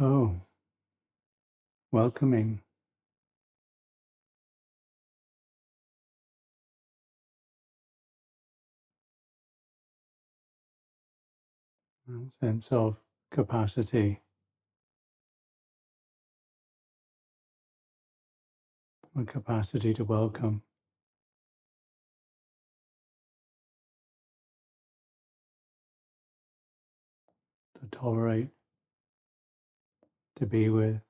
Oh, welcoming. Sense of capacity, a capacity to welcome, to tolerate, to be with,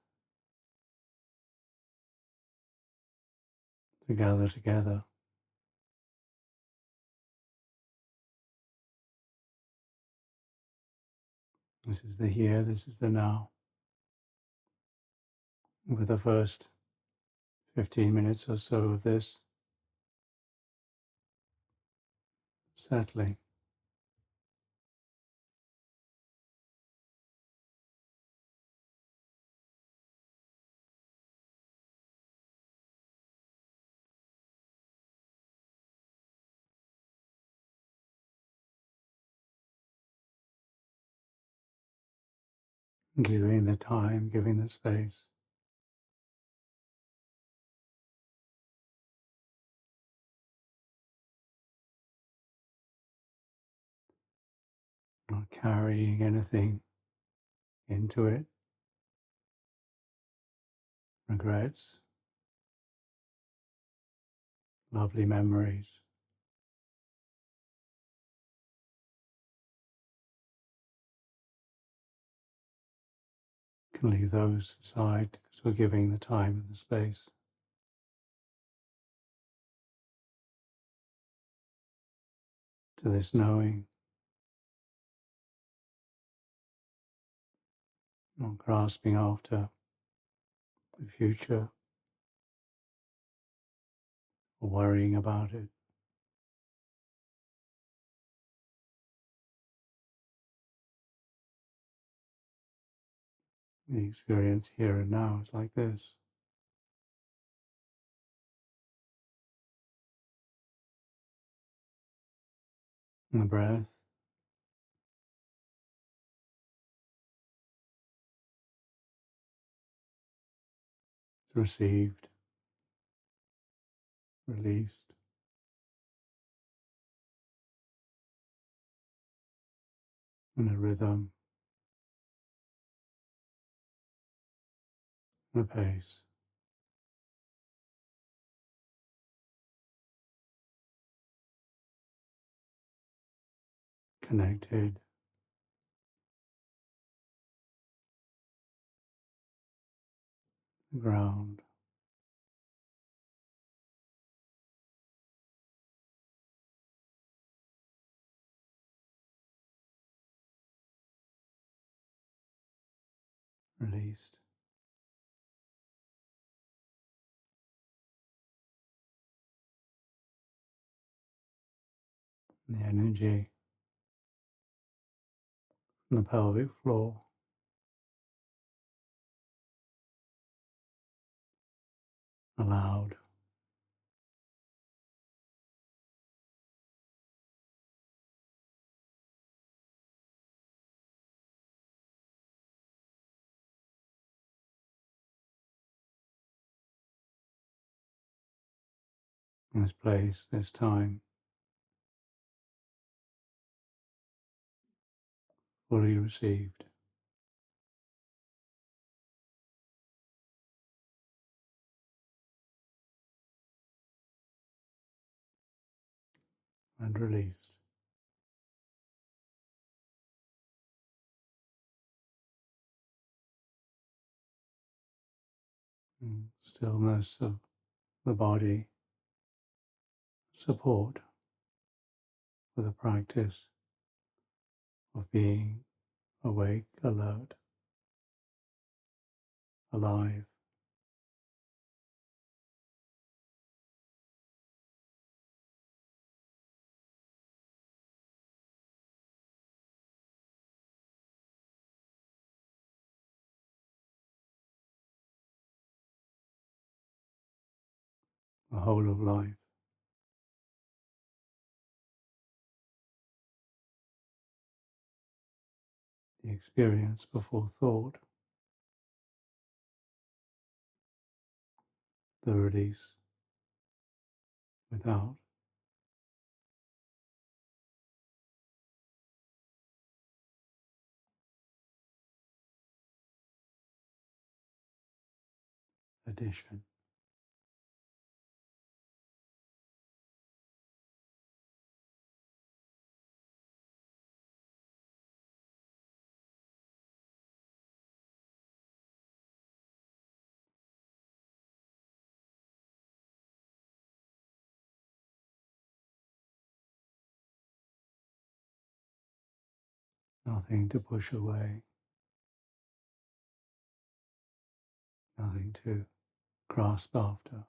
to gather together. This is the here, this is the now. For the first 15 minutes or so of this, settling, giving the time, giving the space. Not carrying anything into it, regrets, lovely memories. Can leave those aside because we're giving the time and the space to this knowing, not grasping after the future or worrying about it. The experience here and now is like this. And the breath, is received, released, and a rhythm, and a pace. Connected, the ground, released. And the energy from the pelvic floor, allowed, in this place, this time, fully received and released. Stillness of the body, support for the practice of being awake, alert, alive, the whole of life, the experience before thought, the release without addition. Nothing to push away, nothing to grasp after.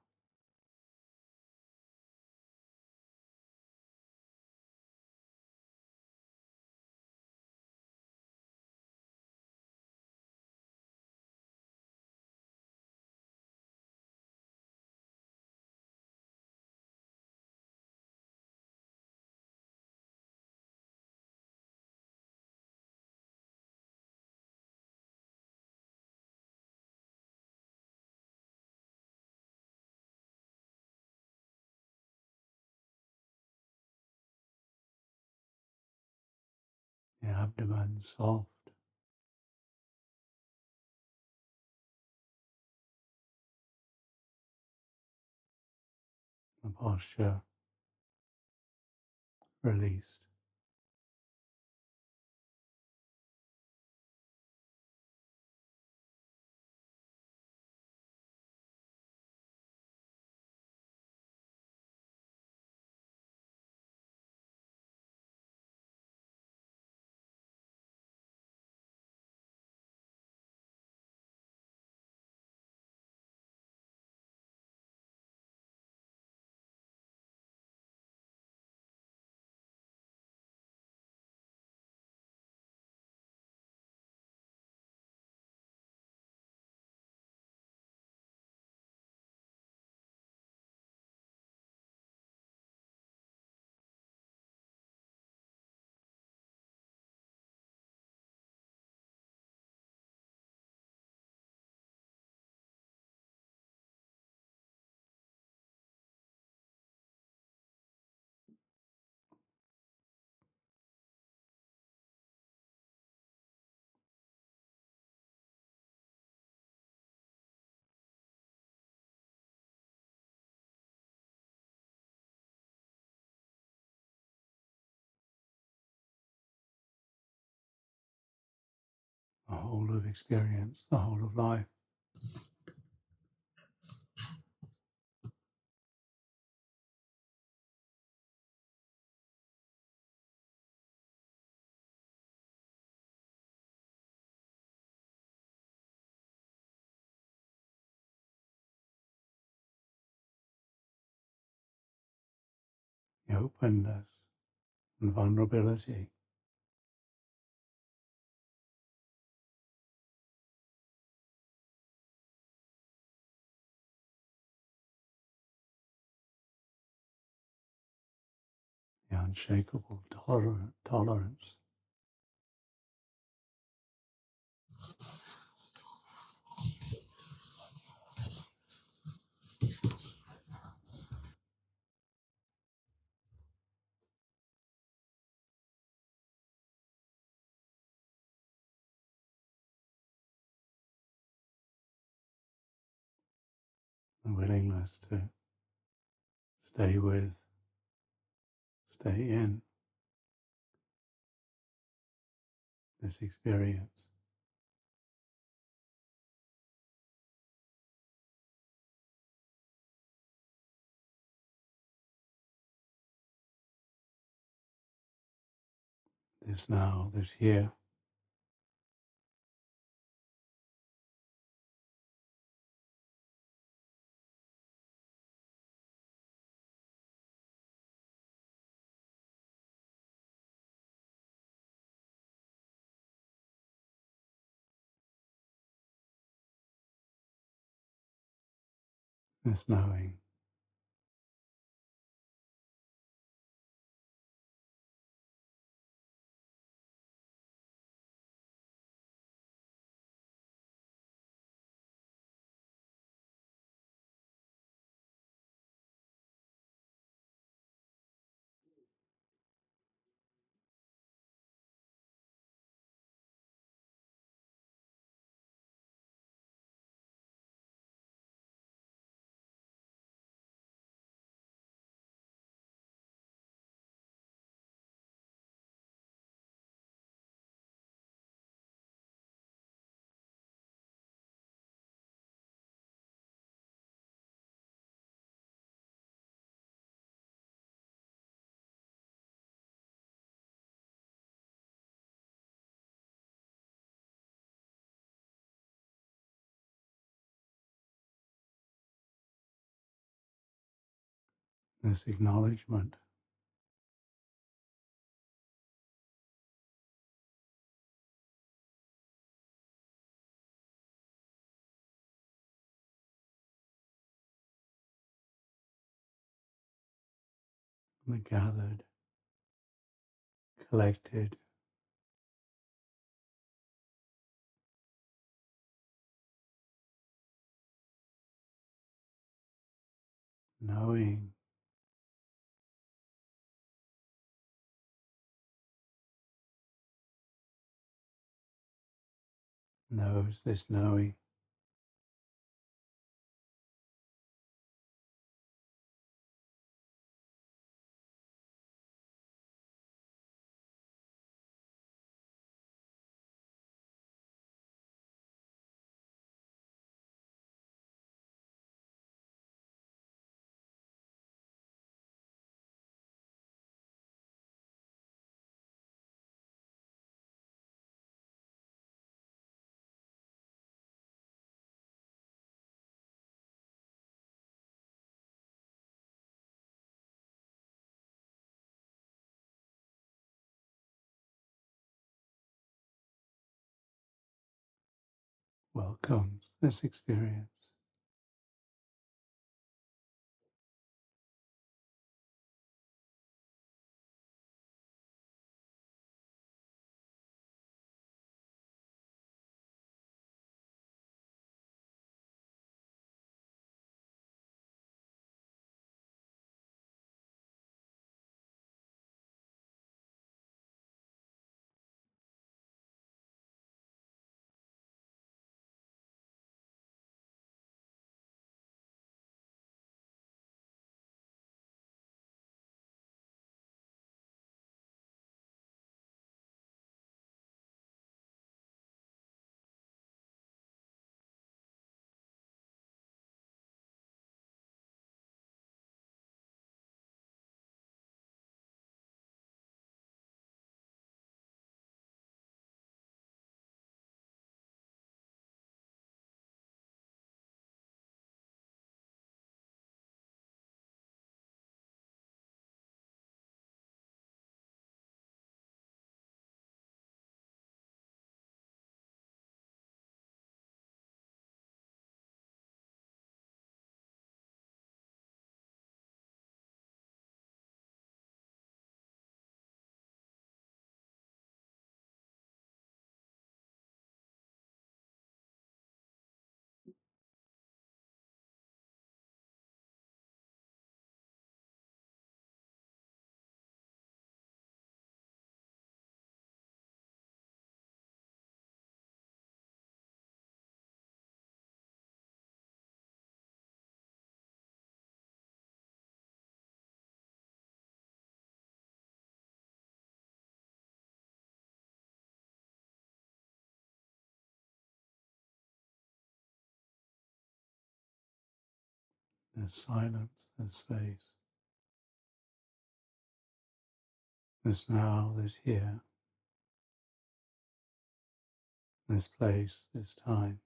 The abdomen soft, the posture released. The whole of experience, the whole of life. The openness and vulnerability, the unshakable tolerance, the willingness to stay with, stay in this experience. This now, this here. This knowing. this acknowledgement the gathered, collected, knowing, knows this knowing, welcomes this experience. There's silence, there's space, there's now, there's here, there's place, there's time.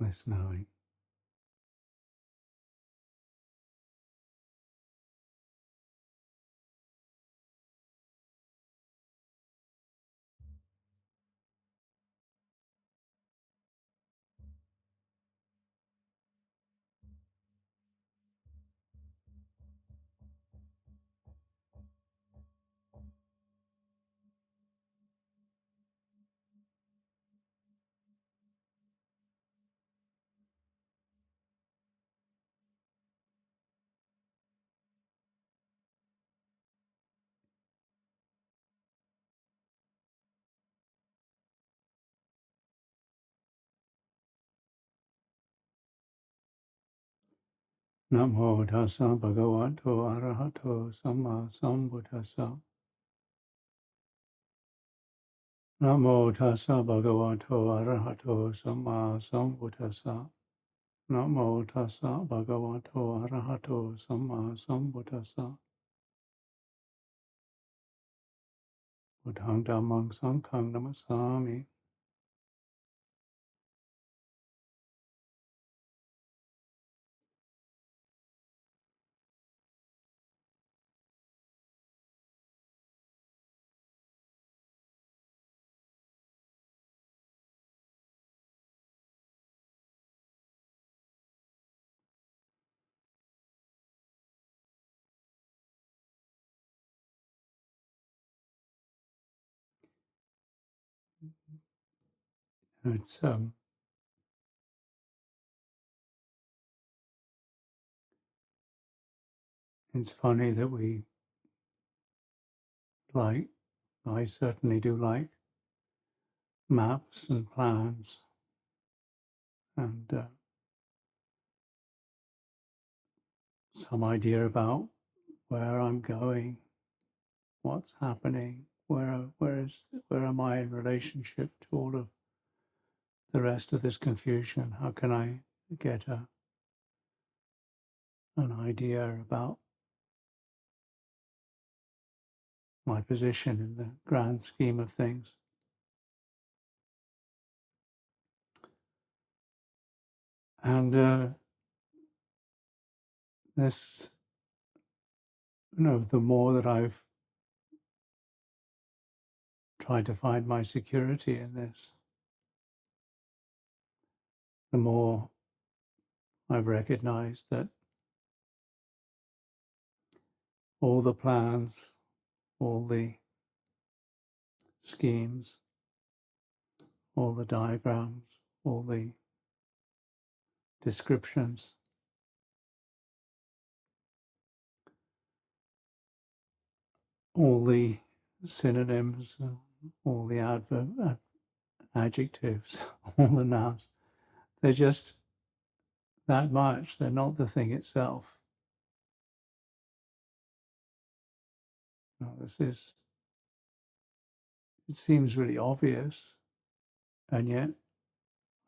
This knowing. Namo tassa bhagavato arahato samma sambuddhassa. Namo tassa bhagavato arahato samma sambuddhassa. Namo tassa bhagavato arahato samma sambuddhassa. Buddhang dhammang sanghang namasami. It's funny that we like, I certainly do like maps and plans and some idea about where I'm going, what's happening, where am I in relationship to all of the rest of this confusion? How can I get an idea about my position in the grand scheme of things? And this, the more that I've tried to find my security in this, the more I've recognized that all the plans, all the schemes, all the diagrams, all the descriptions, all the synonyms, all the adjectives, all the nouns, they're just that much. They're not the thing itself. It seems really obvious, and yet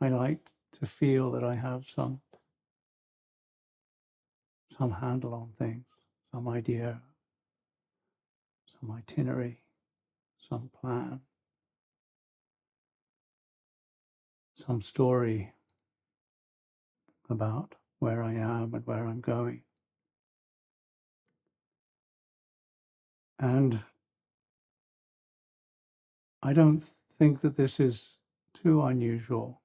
I like to feel that I have some handle on things, some idea, some itinerary, some plan, some story about where I am and where I'm going. And I don't think that this is too unusual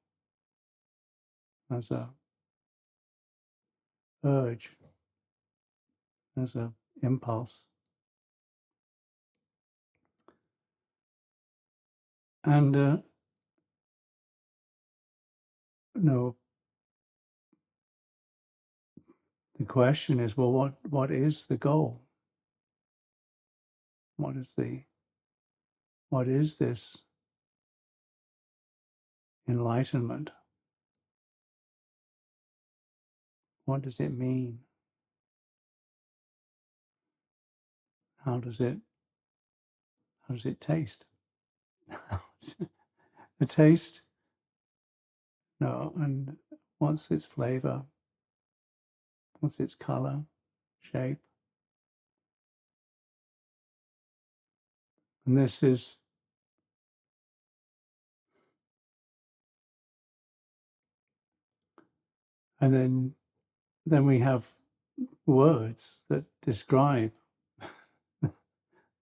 as a urge, as a impulse. And the question is, well, what is the goal? What is this enlightenment? What does it mean? How does it taste? The taste, and what's its flavor? What's its color, shape? And this is and then we have words that describe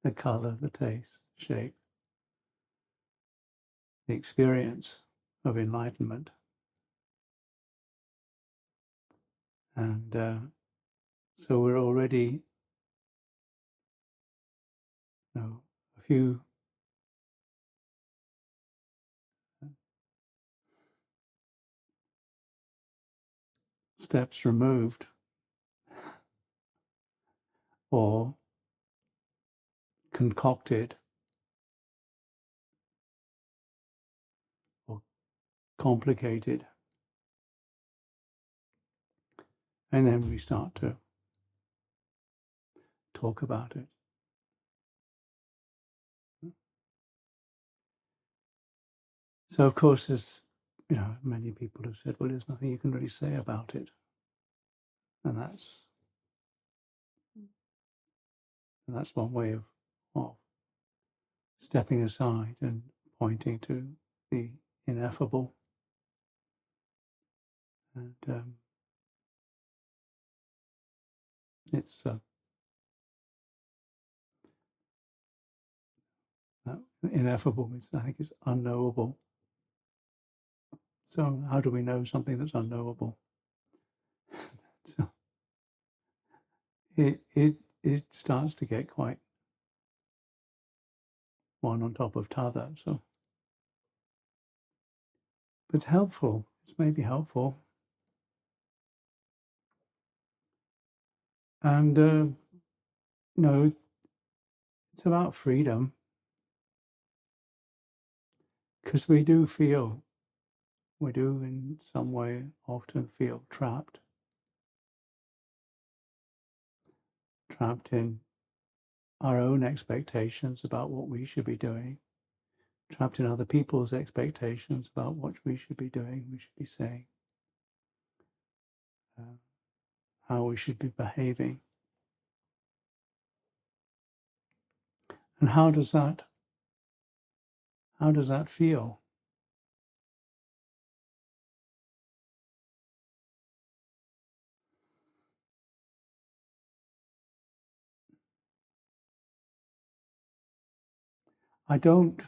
the color, the taste, shape, the experience of enlightenment. And so we're already a few steps removed, or concocted, or complicated. And then we start to talk about it. So, of course, there's many people have said, well, there's nothing you can really say about it. And that's one way of stepping aside and pointing to the ineffable. And it's ineffable means, I think, it's unknowable. So how do we know something that's unknowable? So it starts to get quite one on top of t'other. So, but it's helpful. It's maybe helpful. And it's about freedom, because we do in some way often feel trapped in our own expectations about what we should be doing, trapped in other people's expectations about what we should be doing, we should be saying, how we should be behaving. And how does that feel? I don't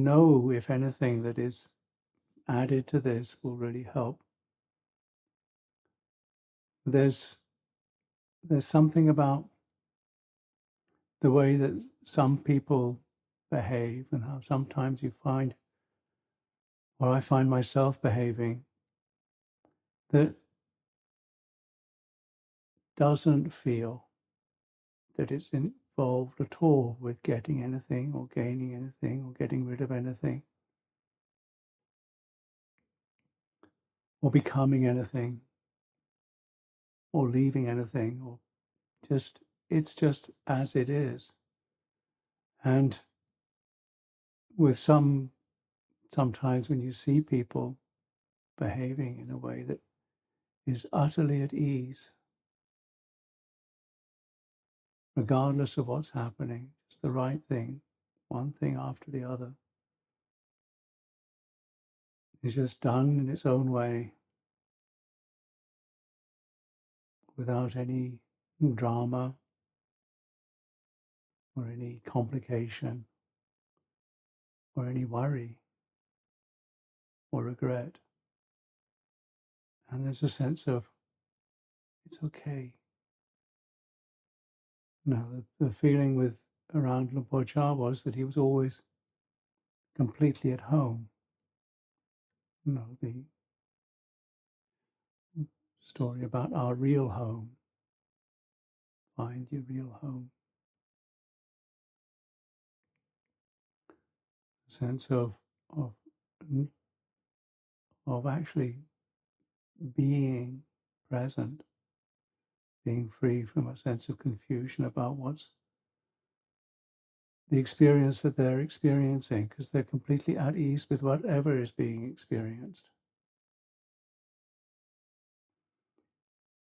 know if anything that is added to this will really help. There's something about the way that some people behave, and how sometimes you find, or I find myself behaving, that doesn't feel that it's involved at all with getting anything or gaining anything or getting rid of anything or becoming anything or leaving anything, or it's just as it is. And with sometimes when you see people behaving in a way that is utterly at ease, regardless of what's happening, it's the right thing, one thing after the other, is just done in its own way, without any drama or any complication or any worry or regret. And there's a sense of, it's okay. The feeling around Lumpur Cha was that he was always completely at home. The story about our real home, find your real home. Sense of actually being present, being free from a sense of confusion about what's the experience that they're experiencing, because they're completely at ease with whatever is being experienced.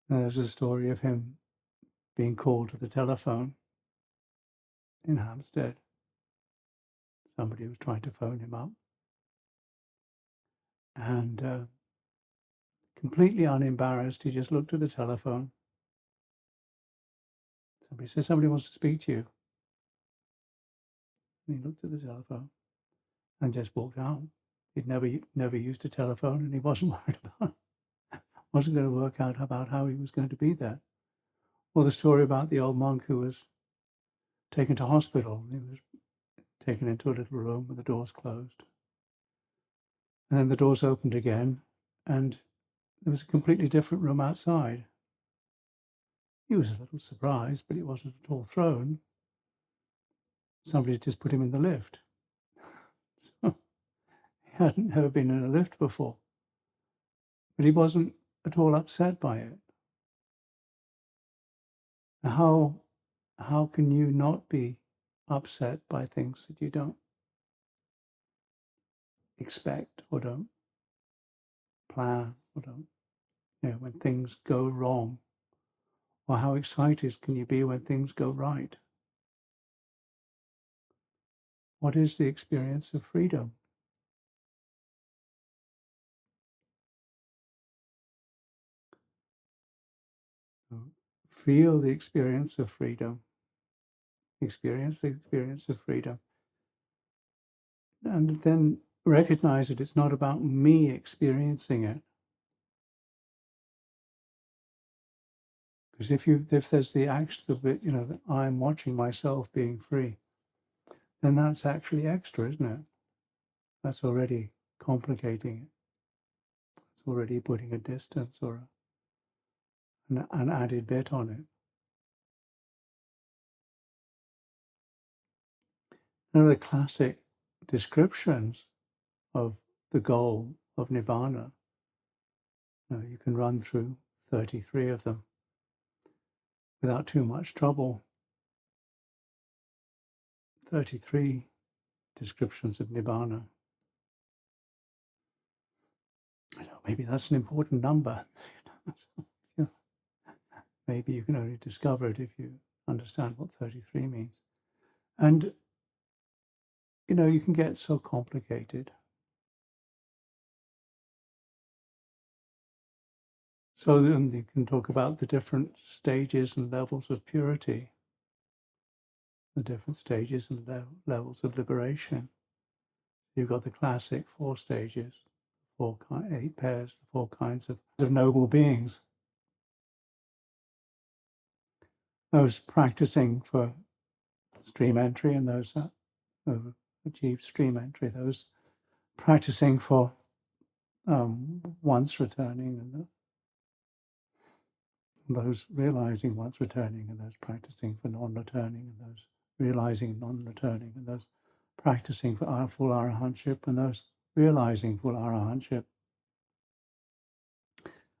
There's a story of him being called to the telephone in Hampstead. Somebody was trying to phone him up, and completely unembarrassed, he just looked at the telephone. Somebody said, somebody wants to speak to you. And he looked at the telephone and just walked out. He'd never used a telephone, and he wasn't worried about it. Wasn't going to work out about how he was going to be there. Or the story about the old monk who was taken to hospital. He was taken into a little room with the doors closed. And then the doors opened again, and there was a completely different room outside. He was a little surprised, but he wasn't at all thrown. Somebody had just put him in the lift. So he hadn't ever been in a lift before. But he wasn't at all upset by it. How how can you not be upset by things that you don't expect or don't plan or don't, when things go wrong? Or how excited can you be when things go right? What is the experience of freedom? Feel the experience of freedom. Experience the experience of freedom. And then recognize that it's not about me experiencing it. Because if there's the action of it, that I'm watching myself being free, then that's actually extra, isn't it? That's already complicating it. It's already putting a distance or an added bit on it. One of the classic descriptions of the goal of Nibbana, you can run through 33 of them without too much trouble. 33 descriptions of Nibbana. I know, maybe that's an important number. Maybe you can only discover it if you understand what 33 means. And, you can get so complicated. So then you can talk about the different stages and levels of purity, the different stages and levels of liberation. You've got the classic 4 stages, 8 pairs, the 4 kinds of noble beings. Those practicing for stream entry and those that have achieved stream entry, those practicing for once returning, and those realizing once returning, and those practicing for non-returning, and those realizing non-returning, and those practicing for full arahantship, and those realizing full arahantship.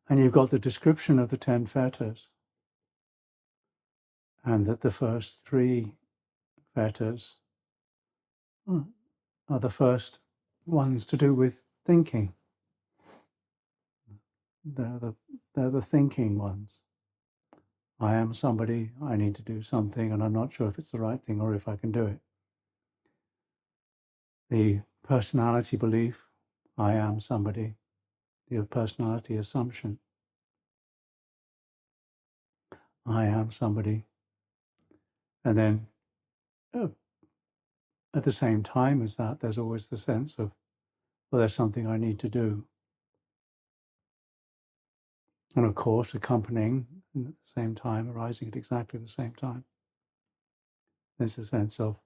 And you've got the description of the 10 fetters, and that the first 3 fetters are the first ones to do with thinking. They're the thinking ones. I am somebody, I need to do something, and I'm not sure if it's the right thing or if I can do it. The personality belief, I am somebody. The personality assumption, I am somebody. And then at the same time as that, there's always the sense of, well, there's something I need to do. And of course, accompanying, and at the same time, arising at exactly the same time, there's a sense of,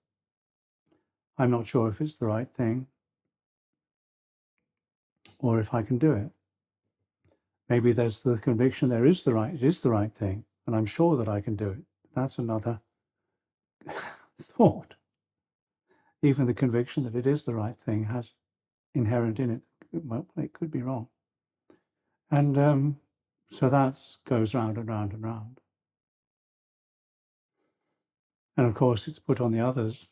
I'm not sure if it's the right thing or if I can do it. Maybe there's the conviction it is the right thing, and I'm sure that I can do it. That's another thought. Even the conviction that it is the right thing has inherent in it, well, it could be wrong. And so that goes round and round and round. And of course, it's put on the others.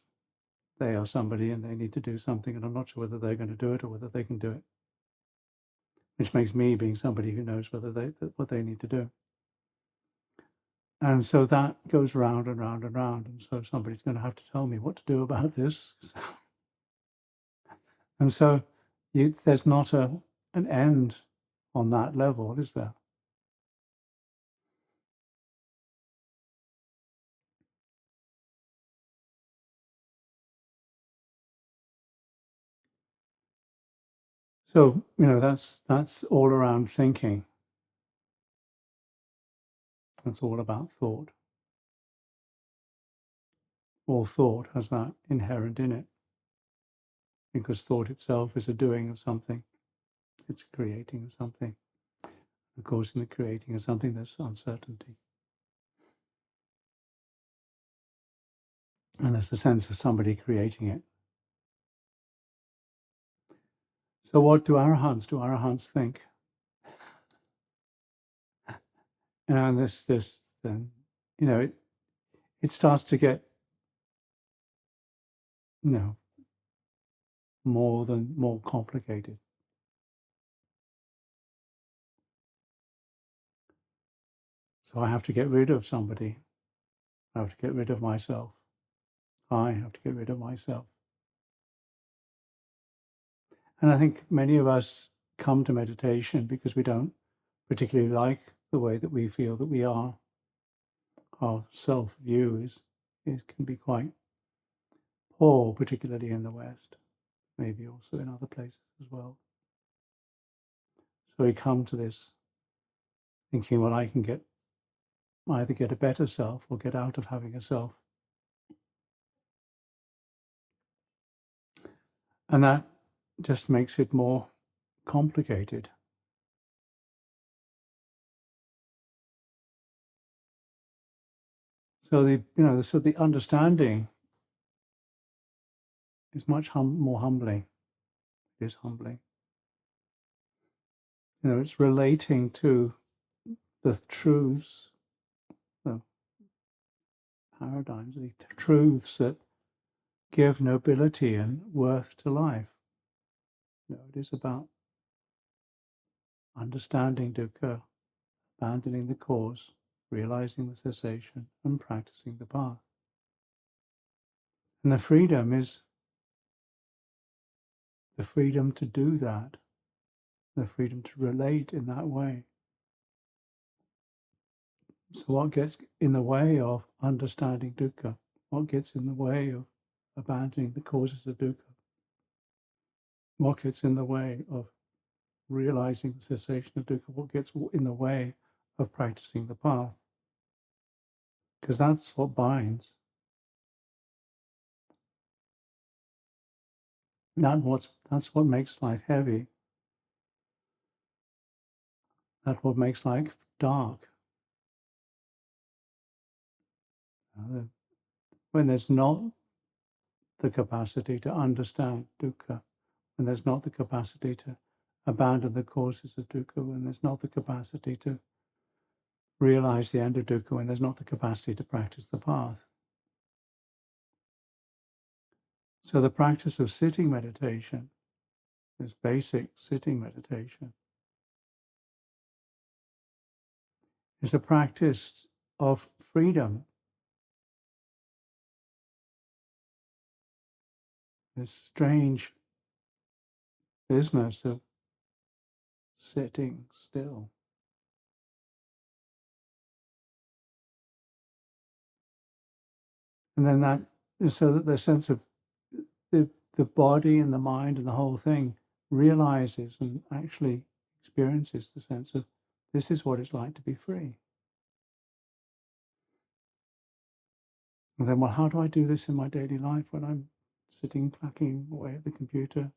They are somebody and they need to do something, and I'm not sure whether they're going to do it or whether they can do it. Which makes me being somebody who knows what they need to do. And so that goes round and round and round. And so somebody's going to have to tell me what to do about this. And so there's not an end on that level, is there? So, that's all around thinking. That's all about thought. All thought has that inherent in it, because thought itself is a doing of something. It's a creating of something. Of course, in the creating of something, there's uncertainty. And there's a sense of somebody creating it. So what do arahants do? Arahants think. And then, it starts to get, more complicated. So I have to get rid of somebody. I have to get rid of myself. I have to get rid of myself. And I think many of us come to meditation because we don't particularly like the way that we feel that we are. Our self-view can be quite poor, particularly in the West, maybe also in other places as well. So we come to this thinking, well, I can either get a better self or get out of having a self. And that just makes it more complicated. So the understanding is much more humbling. It is humbling. It's relating to the truths, the paradigms, the truths that give nobility and worth to life. It is about understanding dukkha, abandoning the cause, realizing the cessation, and practicing the path. And the freedom is the freedom to do that, the freedom to relate in that way. So what gets in the way of understanding dukkha? What gets in the way of abandoning the causes of dukkha? What gets in the way of realizing the cessation of dukkha? What gets in the way of practicing the path? Because that's what binds. That's what makes life heavy. That's what makes life dark. When there's not the capacity to understand dukkha, when there's not the capacity to abandon the causes of dukkha, when there's not the capacity to realize the end of dukkha, when there's not the capacity to practice the path. So the practice of sitting meditation, this basic sitting meditation, is a practice of freedom. This strange business of sitting still. And then so that the sense of the body and the mind and the whole thing realizes and actually experiences the sense of this is what it's like to be free. And then, well, how do I do this in my daily life when I'm sitting, clacking away at the computer,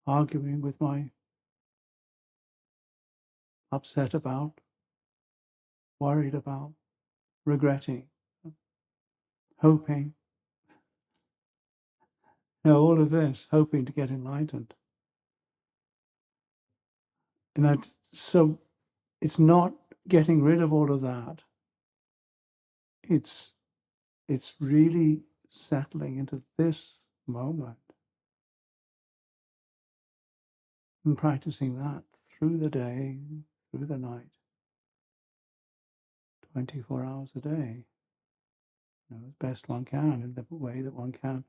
arguing with my upset about, worried about, regretting, hoping, all of this, hoping to get enlightened. So it's not getting rid of all of that. It's really settling into this moment and practicing that through the day, through the night, 24 hours a day, as best one can, in the way that one can.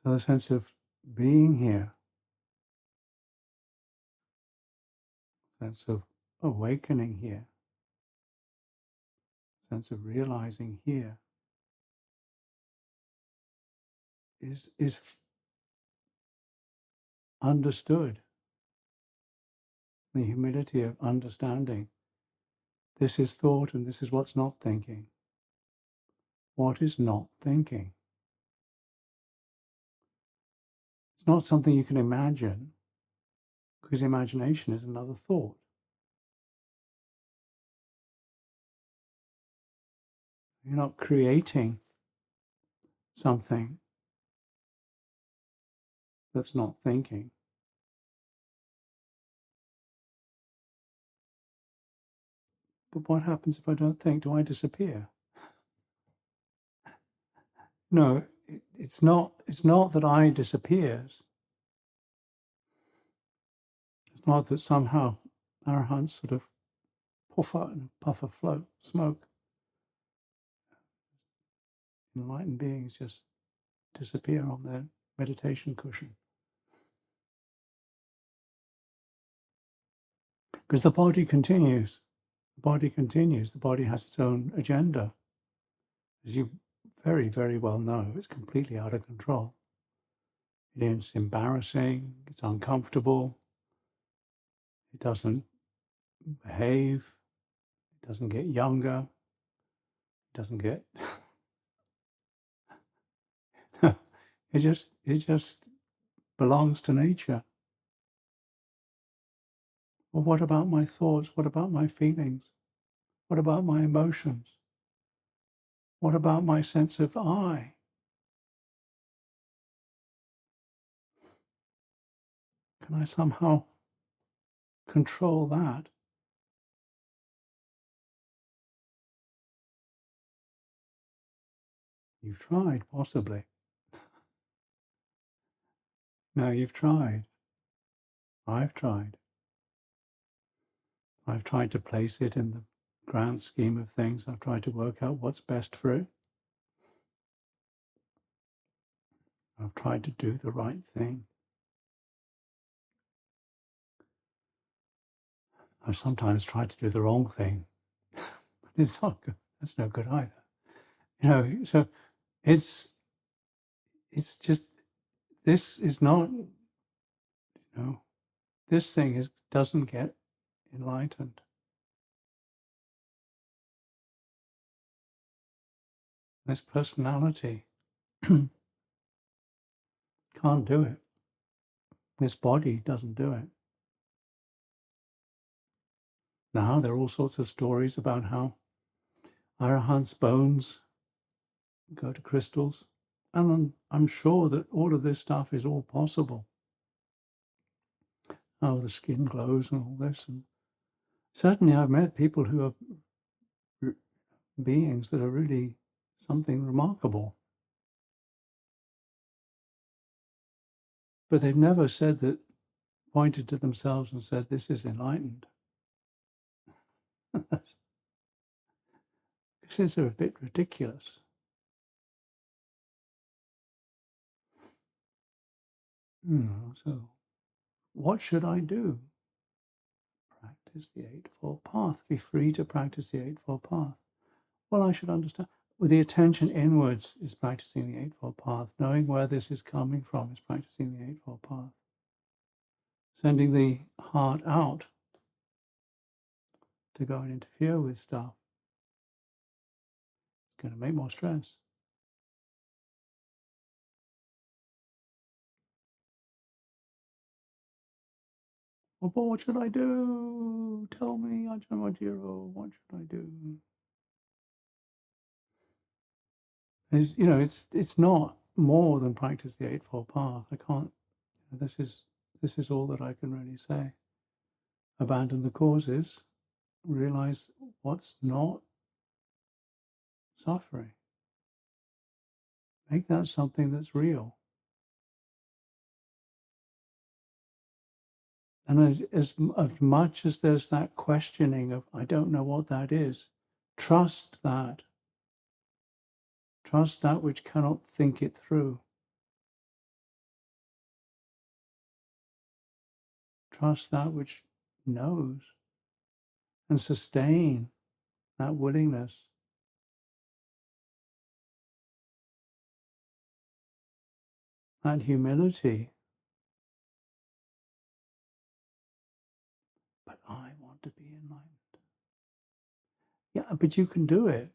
So the sense of being here, sense of awakening here, sense of realizing here is understood. The humility of understanding. This is thought and this is what's not thinking. What is not thinking? It's not something you can imagine, because imagination is another thought. You're not creating something that's not thinking. but what happens if I don't think? Do I disappear? No, it's not. It's not that I disappears. It's not that somehow arahants sort of puff out and puff of smoke. Enlightened beings just disappear on their meditation cushion. Because the body continues. The body continues. The body has its own agenda. As you very, very well know, it's completely out of control. It's embarrassing. It's uncomfortable. It doesn't behave. It doesn't get younger. It doesn't get... it just belongs to nature. Well, what about my thoughts? What about my feelings? What about my emotions? What about my sense of I? Can I somehow control that? You've tried, possibly. No, you've tried. I've tried. I've tried to place it in the grand scheme of things. I've tried to work out what's best for it. I've tried to do the right thing. I've sometimes tried to do the wrong thing. But it's not good. That's no good either. So it's just, this is not, this thing doesn't get enlightened. This personality can't do it. This body doesn't do it. Now, there are all sorts of stories about how Arahant's bones go to crystals. And I'm sure that all of this stuff is all possible. How the skin glows and all this. And certainly I've met people who are beings that are really something remarkable. But they've never said that, pointed to themselves and said, this is enlightened. This is a bit ridiculous. So what should I do? Practice the Eightfold Path. Be free to practice the Eightfold Path. Well, I should understand. With the attention inwards is practicing the Eightfold Path. Knowing where this is coming from is practicing the Eightfold Path. Sending the heart out to go and interfere with stuff is going to make more stress. Well, but what should I do? Tell me, Ajahn Vajiro, what should I do? It's not more than practice the Eightfold Path. I can't. This is all that I can really say. Abandon the causes. Realize what's not suffering. Make that something that's real. And as much as there's that questioning of, I don't know what that is, trust that. Trust that which cannot think it through. Trust that which knows. And sustain that willingness. That humility. But I want to be enlightened. Yeah, but you can do it.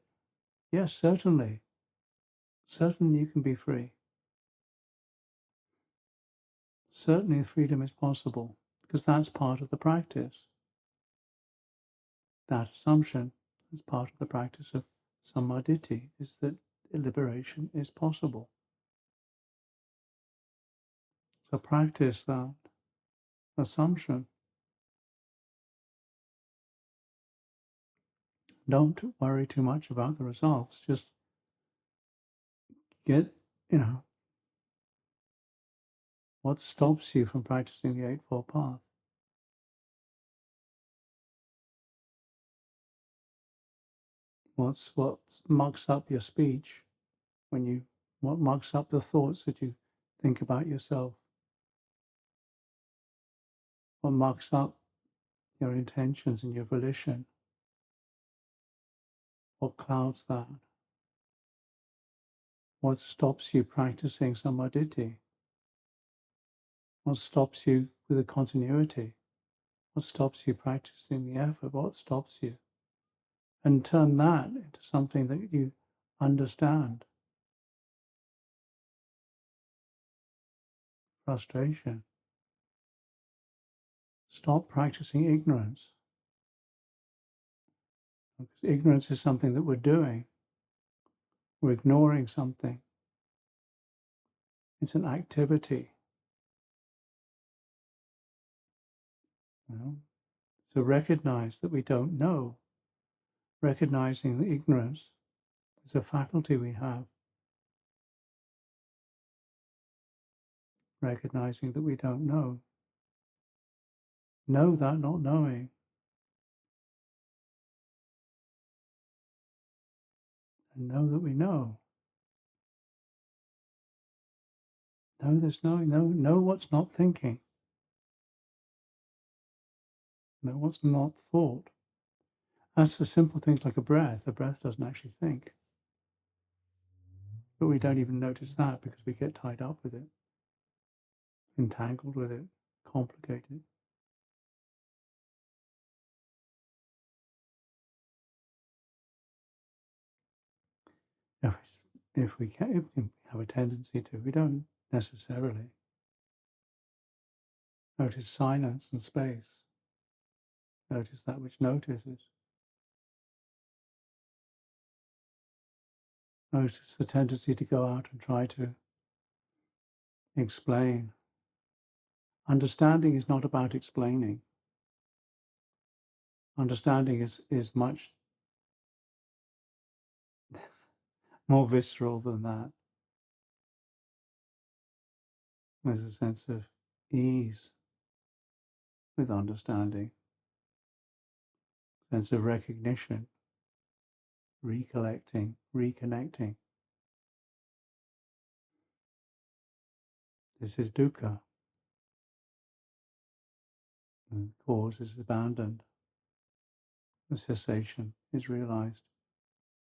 Yes, certainly. Certainly you can be free. Certainly freedom is possible, because that's part of the practice. That assumption is part of the practice of samadhi, is that liberation is possible. So practice that assumption. Don't worry too much about the results. Just get, what stops you from practicing the Eightfold Path? What mucks up your speech what mucks up the thoughts that you think about yourself? What mucks up your intentions and your volition? What clouds that? What stops you practicing samadhi? What stops you with the continuity? What stops you practicing the effort? What stops you? And turn that into something that you understand. Frustration. Stop practicing ignorance. Because ignorance is something that we're doing. We're ignoring something. It's an activity. So recognize that we don't know. Recognizing the ignorance is a faculty we have. Recognizing that we don't know. Know that not knowing. And know that we know. Know this knowing. Know what's not thinking. Know what's not thought. That's the simple things like a breath. A breath doesn't actually think. But we don't even notice that because we get tied up with it, entangled with it, complicated. If we have a tendency to, we don't necessarily notice silence and space. Notice that which notices. Notice the tendency to go out and try to explain. Understanding is not about explaining. Understanding is much more visceral than that. There's a sense of ease with understanding, sense of recognition, recollecting, reconnecting. This is dukkha. And the cause is abandoned. The cessation is realized.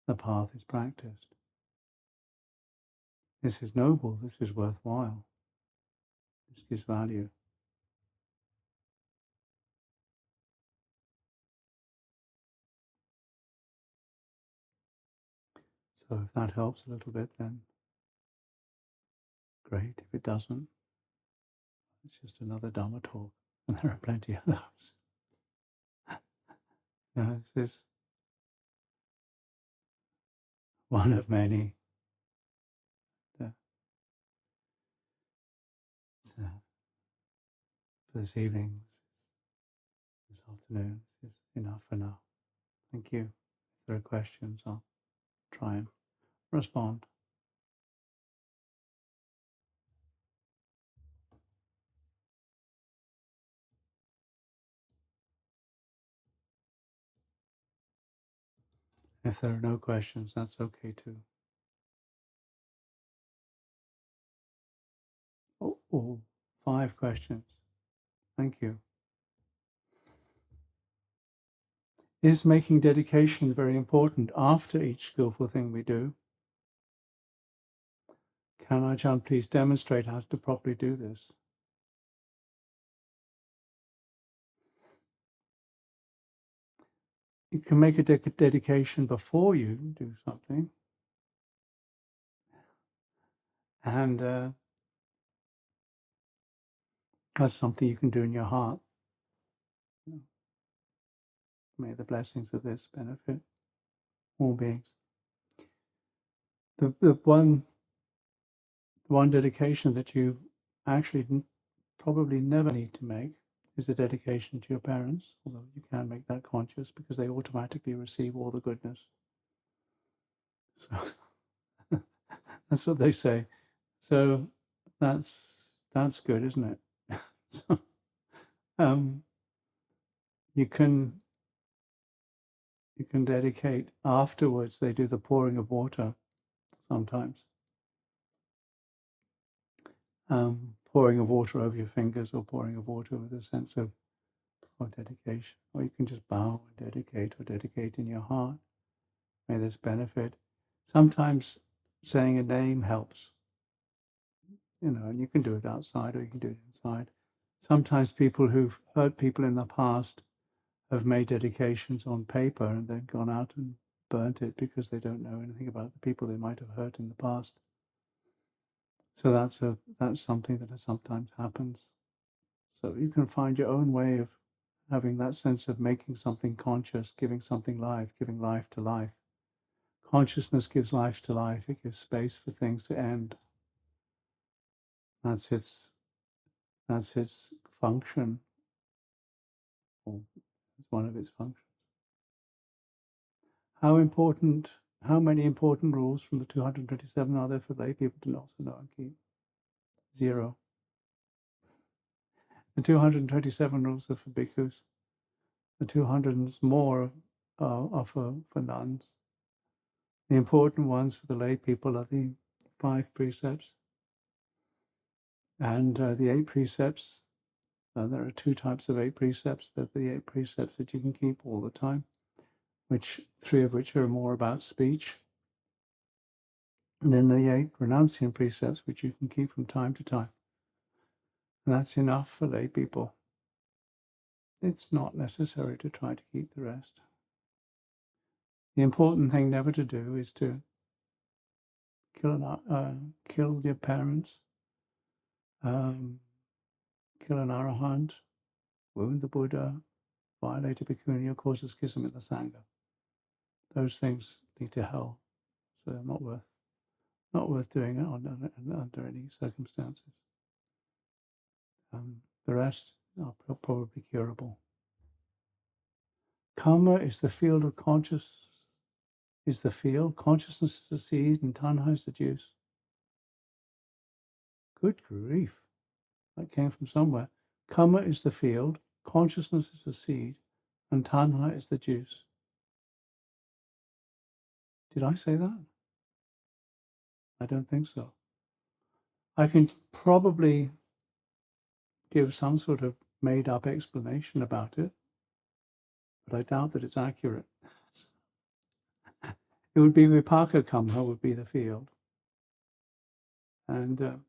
The path is practiced. This is noble. This is worthwhile. This gives value. So if that helps a little bit, then great. If it doesn't, it's just another Dhamma talk. And there are plenty of those. This is one of many. So for this evening, this afternoon, this is enough for now. Thank you. If there are questions, I'll try and respond. If there are no questions, that's okay too. Oh, 5 questions. Thank you. Is making dedication very important after each skillful thing we do? Can Ajahn please demonstrate how to properly do this? You can make a dedication before you do something. And that's something you can do in your heart. May the blessings of this benefit all beings. The one dedication that you actually probably never need to make is the dedication to your parents, although you can make that conscious because they automatically receive all the goodness. So that's what they say. So that's good, isn't it? So, you can dedicate afterwards. They do the pouring of water sometimes. Pouring of water over your fingers, or pouring of water with a sense of dedication. Or you can just bow and dedicate in your heart. May this benefit. Sometimes saying a name helps, and you can do it outside or you can do it inside. Sometimes people who've hurt people in the past have made dedications on paper and then gone out and burnt it because they don't know anything about the people they might have hurt in the past. So that's something that sometimes happens. So you can find your own way of having that sense of making something conscious, giving something life, giving life to life. Consciousness gives life to life. It gives space for things to end. That's its function, or it's one of its functions. How many important rules from the 227 are there for lay people to also know and keep? 0. The 227 rules are for bhikkhus. The 200 more are for nuns. The important ones for the lay people are the 5 precepts and the 8 precepts. There are 2 types of 8 precepts. There are the 8 precepts that you can keep all the time, which 3 of which are more about speech. And then the 8 renunciant precepts, which you can keep from time to time. And that's enough for lay people. It's not necessary to try to keep the rest. The important thing never to do is to kill your parents, kill an arahant, wound the Buddha, violate a bhikkhuni, or cause a schism in the Sangha. Those things lead to hell, so they're not worth doing it under any circumstances. The rest are probably curable. Karma is the field of consciousness. Is the field. Consciousness is the seed, and tanha is the juice. Good grief. That came from somewhere. Karma is the field, consciousness is the seed, and tanha is the juice. Did I say that? I don't think so. I can probably give some sort of made-up explanation about it, but I doubt that it's accurate. It would be vipaka karma would be the field. And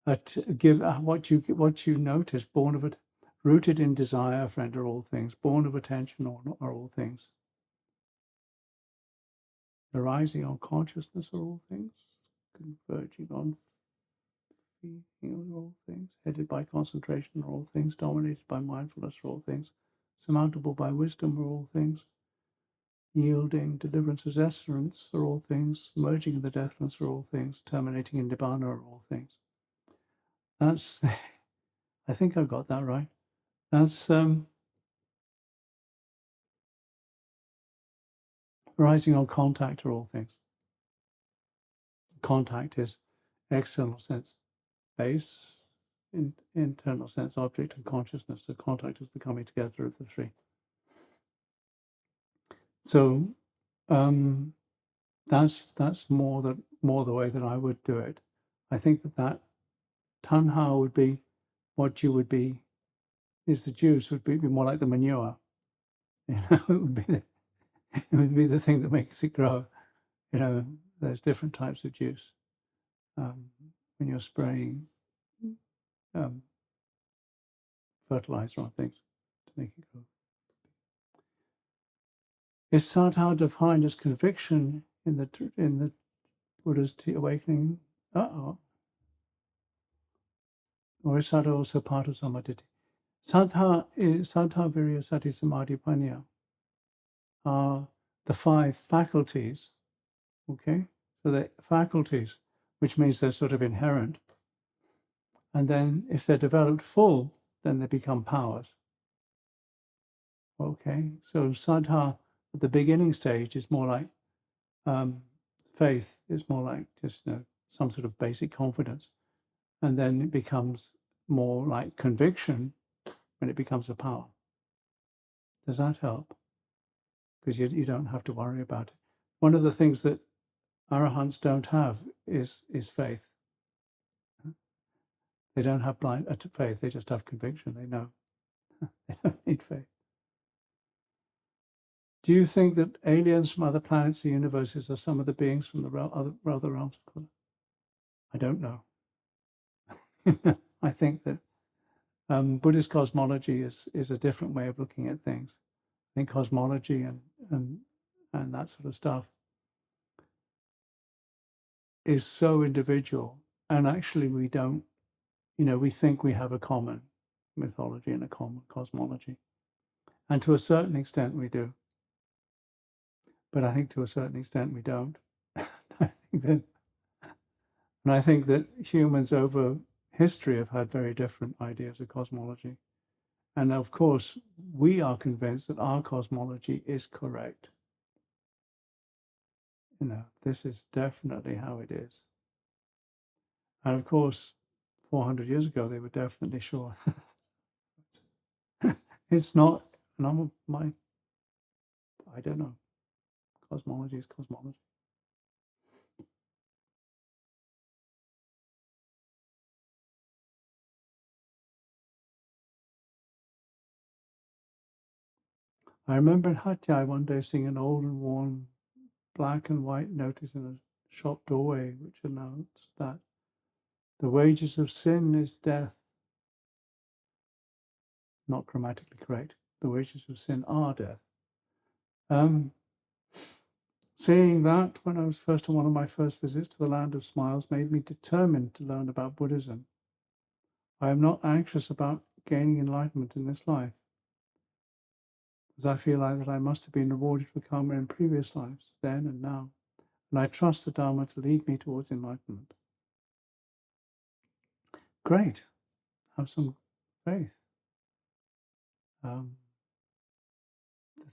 what you notice, born of it, rooted in desire, friend, are all things. Born of attention are all things. Arising on consciousness are all things. Converging on feeling are all things. Headed by concentration are all things. Dominated by mindfulness are all things. Surmountable by wisdom are all things. Yielding, deliverance as essence are all things. Merging in the deathless are all things. Terminating in nibbana are all things. That's, I think I've got that right. That's rising on contact are all things. Contact is external sense base, internal sense object, and consciousness. The contact is the coming together of the 3. So that's more the way that I would do it. I think that tanha would be what you would be, is the juice, would be more like the manure. It would be the thing that makes it grow. There's different types of juice. When you're spraying fertilizer on things to make it grow. Is saddha defined as conviction in the Buddha's awakening? Or is saddha also part of samadhi? Saddha, virya, sati, samadhi, panya are the 5 faculties. Okay, so the faculties, which means they're sort of inherent. And then if they're developed full, then they become powers. Okay, so Saddha at the beginning stage is more like faith, is more like just some sort of basic confidence. And then it becomes more like conviction when it becomes a power. Does that help? Because you don't have to worry about it. One of the things that arahants don't have is faith. They don't have blind faith, they just have conviction. They know. They don't need faith. Do you think that aliens from other planets or universes are some of the beings from the other realms? I don't know. I think that Buddhist cosmology is a different way of looking at things. I think cosmology and that sort of stuff is so individual, and actually we don't. We think we have a common mythology and a common cosmology, and to a certain extent we do. But I think to a certain extent we don't. I think that humans over history have had very different ideas of cosmology. And of course, we are convinced that our cosmology is correct. This is definitely how it is. And of course, 400 years ago, they were definitely sure. It's not, and I don't know. Cosmology is cosmology. I remember in Hatyai one day seeing an old and worn black and white notice in a shop doorway, which announced that the wages of sin is death. Not grammatically correct. The wages of sin are death. Seeing that when I was first on one of my first visits to the Land of Smiles made me determined to learn about Buddhism. I am not anxious about gaining enlightenment in this life, as I feel like that I must have been rewarded for karma in previous lives, then and now, and I trust the Dhamma to lead me towards enlightenment. Great. Have some faith. The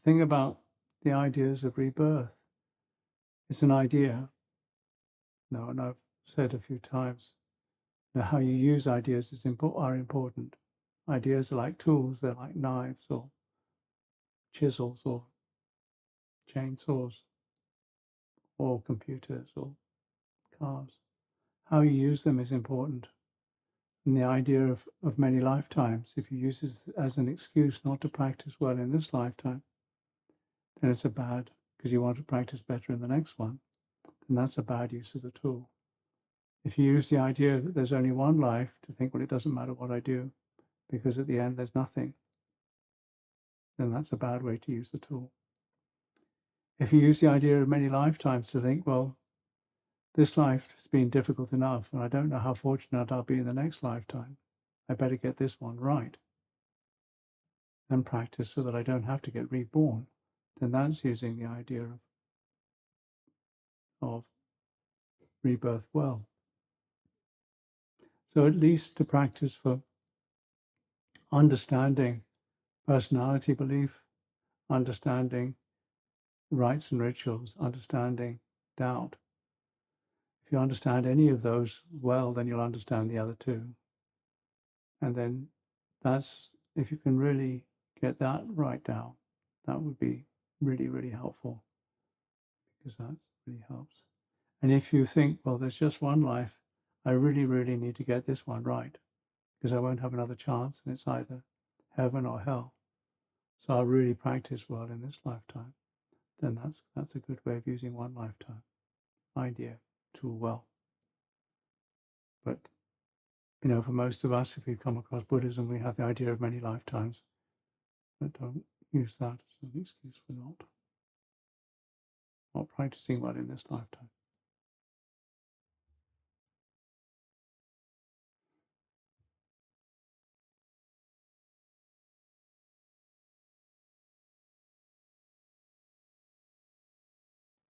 thing about the ideas of rebirth is an idea. No, and I've said a few times, how you use ideas are important. Ideas are like tools, they're like knives or chisels or chainsaws or computers or cars. How you use them is important. And the idea of many lifetimes, if you use this as an excuse not to practice well in this lifetime, then it's a bad, because you want to practice better in the next one, then that's a bad use of the tool. If you use the idea that there's only one life to think, well, it doesn't matter what I do, because at the end there's nothing, then that's a bad way to use the tool. If you use the idea of many lifetimes to think, well, this life has been difficult enough, and I don't know how fortunate I'll be in the next lifetime, I better get this one right and practice so that I don't have to get reborn, then that's using the idea of rebirth well. So at least to practice for understanding personality belief, understanding rites and rituals, understanding doubt. If you understand any of those well, then you'll understand the other two. And then that's, if you can really get that right down, that would be really, really helpful, because that really helps. And if you think, well, there's just one life, I really, really need to get this one right, because I won't have another chance, and it's either heaven or hell. So I'll really practice well in this lifetime. Then that's a good way of using one lifetime idea tool well. But for most of us, if we've come across Buddhism, we have the idea of many lifetimes. But don't use that as an excuse for not practicing well in this lifetime.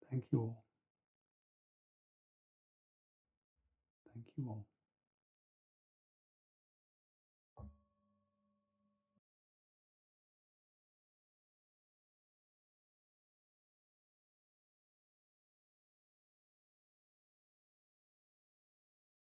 Thank you all. Thank you all.